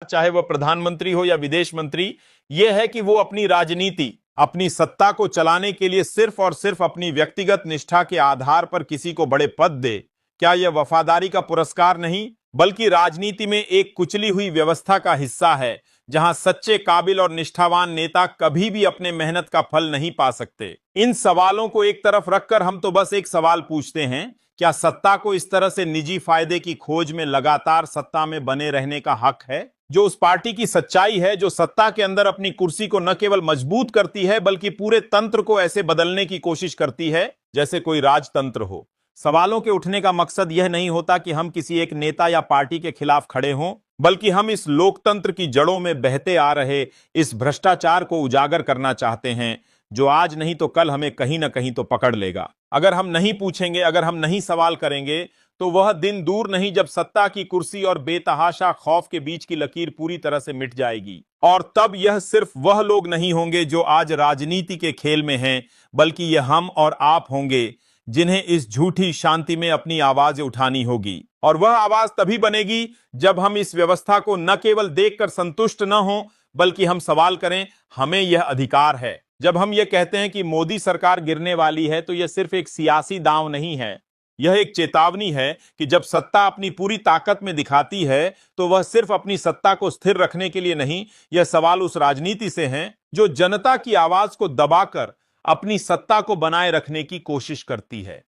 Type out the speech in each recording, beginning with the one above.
चाहे वह प्रधानमंत्री हो या विदेश मंत्री, यह है कि वो अपनी राजनीति, अपनी सत्ता को चलाने के लिए सिर्फ और सिर्फ अपनी व्यक्तिगत निष्ठा के आधार पर किसी को बड़े पद दे। क्या यह वफादारी का पुरस्कार नहीं, बल्कि राजनीति में एक कुचली हुई व्यवस्था का हिस्सा है, जहां सच्चे, काबिल और निष्ठावान नेता कभी भी अपने मेहनत का फल नहीं पा सकते। इन सवालों को एक तरफ रखकर हम तो बस एक सवाल पूछते हैं, क्या सत्ता को इस तरह से निजी फायदे की खोज में लगातार सत्ता में बने रहने का हक है? जो उस पार्टी की सच्चाई है जो सत्ता के अंदर अपनी कुर्सी को न केवल मजबूत करती है बल्कि पूरे तंत्र को ऐसे बदलने की कोशिश करती है जैसे कोई राजतंत्र हो। सवालों के उठने का मकसद यह नहीं होता कि हम किसी एक नेता या पार्टी के खिलाफ खड़े हों, बल्कि हम इस लोकतंत्र की जड़ों में बहते आ रहे इस भ्रष्टाचार को उजागर करना चाहते हैं, जो आज नहीं तो कल हमें कहीं ना कहीं तो पकड़ लेगा। अगर हम नहीं पूछेंगे, अगर हम नहीं सवाल करेंगे, तो वह दिन दूर नहीं जब सत्ता की कुर्सी और बेतहाशा खौफ के बीच की लकीर पूरी तरह से मिट जाएगी। और तब यह सिर्फ वह लोग नहीं होंगे जो आज राजनीति के खेल में हैं, बल्कि यह हम और आप होंगे जिन्हें इस झूठी शांति में अपनी आवाज उठानी होगी। और वह आवाज तभी बनेगी जब हम इस व्यवस्था को न केवल देखकर संतुष्ट न हों, बल्कि हम सवाल करें, हमें यह अधिकार है। जब हम यह कहते हैं कि मोदी सरकार गिरने वाली है, तो यह सिर्फ एक सियासी दांव नहीं है, यह एक चेतावनी है कि जब सत्ता अपनी पूरी ताकत में दिखाती है, तो वह सिर्फ अपनी सत्ता को स्थिर रखने के लिए नहीं, यह सवाल उस राजनीति से है जो जनता की आवाज को दबाकर अपनी सत्ता को बनाए रखने की कोशिश करती है।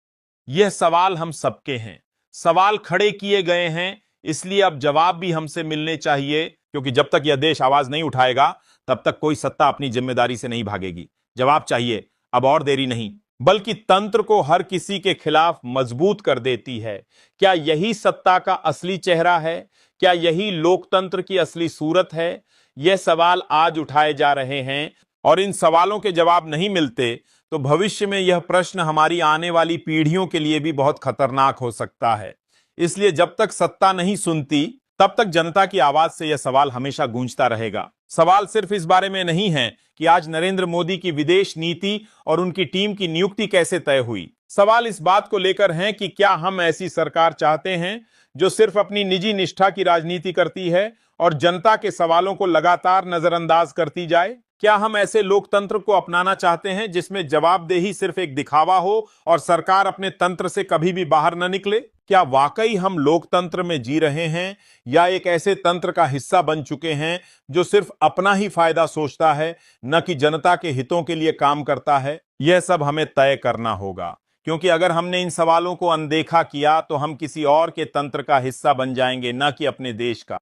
यह सवाल हम सबके हैं, सवाल खड़े किए गए हैं, इसलिए अब जवाब भी हमसे मिलने चाहिए, क्योंकि जब तक यह देश आवाज नहीं उठाएगा तब तक कोई सत्ता अपनी जिम्मेदारी से नहीं भागेगी। जवाब चाहिए, अब और देरी नहीं, बल्कि तंत्र को हर किसी के खिलाफ मजबूत कर देती है। क्या यही सत्ता का असली चेहरा है? क्या यही लोकतंत्र की असली सूरत है? यह सवाल आज उठाए जा रहे हैं, और इन सवालों के जवाब नहीं मिलते तो भविष्य में यह प्रश्न हमारी आने वाली पीढ़ियों के लिए भी बहुत खतरनाक हो सकता है। इसलिए जब तक सत्ता नहीं सुनती, तब तक जनता की आवाज से यह सवाल हमेशा गूंजता रहेगा। सवाल सिर्फ इस बारे में नहीं है कि आज नरेंद्र मोदी की विदेश नीति और उनकी टीम की नियुक्ति कैसे तय हुई। सवाल इस बात को लेकर है कि क्या हम ऐसी सरकार चाहते हैं जो सिर्फ अपनी निजी निष्ठा की राजनीति करती है और जनता के सवालों को लगातार नजरअंदाज करती जाए? क्या हम ऐसे लोकतंत्र को अपनाना चाहते हैं जिसमें जवाबदेही सिर्फ एक दिखावा हो और सरकार अपने तंत्र से कभी भी बाहर न निकले? क्या वाकई हम लोकतंत्र में जी रहे हैं, या एक ऐसे तंत्र का हिस्सा बन चुके हैं जो सिर्फ अपना ही फायदा सोचता है, न कि जनता के हितों के लिए काम करता है? यह सब हमें तय करना होगा, क्योंकि अगर हमने इन सवालों को अनदेखा किया तो हम किसी और के तंत्र का हिस्सा बन जाएंगे, न कि अपने देश का।